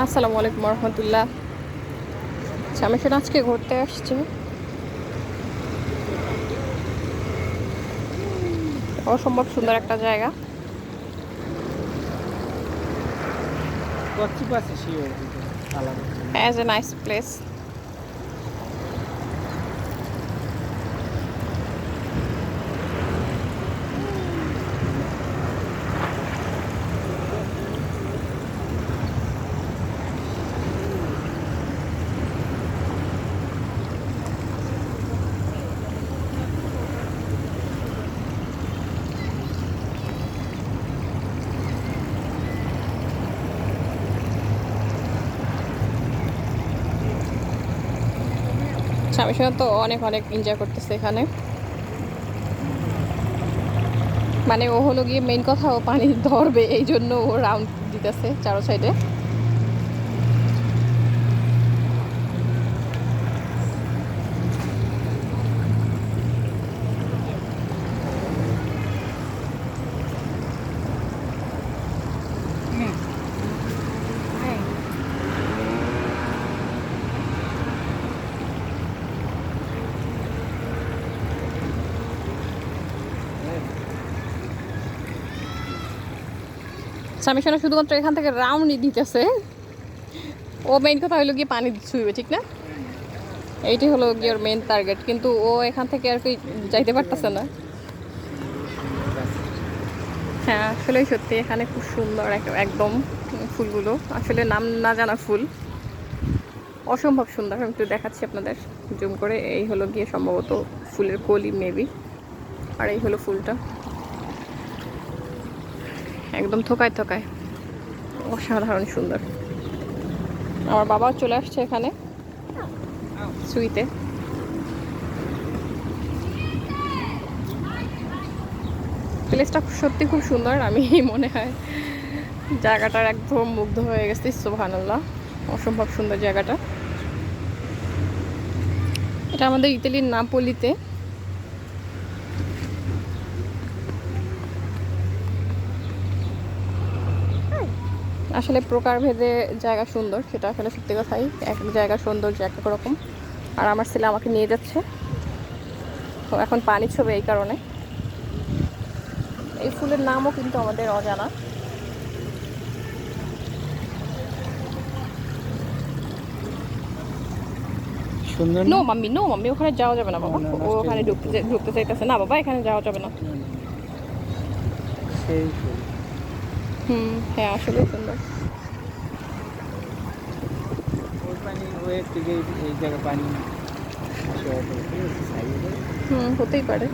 আসসালামু আলাইকুম রহমতুল্লাহ। আমি এখানে আজকে ঘুরতে আসছি। অসম্ভব সুন্দর একটা জায়গা। Quanto tipo assistiu falar? Has a nice place. স্বামীর সঙ্গে তো অনেক অনেক এনজয় করতেছে এখানে। মানে ও হলো গিয়ে মেইন কথা, ও পানি ধরবে, এই জন্য ও রাউন্ড দিতেছে চারো সাইডে। স্বামীর সঙ্গে শুধুমাত্র এখান থেকে রাউন্ডই দিতেছে। ও মেইন কথা হলো গিয়ে পানি ছুঁইবে, ঠিক না? এইটি হলো গিয়ে ওর মেইন টার্গেট, কিন্তু ও এখান থেকে আর কি যাইতে পারতেছে না। হ্যাঁ, আসলেই সত্যি এখানে খুব সুন্দর একদম ফুলগুলো, আসলে নাম না জানা ফুল, অসম্ভব সুন্দর। আমি একটু দেখাচ্ছি আপনাদের জুম করে। এই হলো গিয়ে সম্ভবত ফুলের কলি মেবি, আর এই হলো ফুলটা, একদম থোকায় থোকায়, অসাধারণ সুন্দর। আমার বাবাও চলে আসছে এখানে সুইতে। প্লেসটা সত্যি খুব সুন্দর। আমি মনে হয় জায়গাটার একদম মুগ্ধ হয়ে গেছি। সুবহানাল্লাহ, অসম্ভব সুন্দর জায়গাটা। এটা আমাদের ইতালির নাপোলিতে। আসলে প্রকারভেদে জায়গা সুন্দর, সেটা আসলে সত্যি কথাই। এক এক জায়গার সৌন্দর্য এক এক রকম। আর আমার ছেলে আমাকে নিয়ে যাচ্ছে, তো এখন পানি ছবে এই কারণে। এই ফুলের নামও কিন্তু আমাদের অজানা। সুন্দর নো না? মাম্মি, নো মাম্মি, ওখানে যাওয়া যাবে না বাবা। না, ও নষ্ট হয়ে ওখানে যাবে। ঢুকতে চাইতেছে না বাবা, এখানে যাওয়া যাবে না। সেই ফুল। হ্যাঁ, আসলে সুন্দর। ওই পানি ওয়ের থেকে এই জায়গায় পানি আসে অটো, ঠিক আছে, সাইডে। হতেই পারে।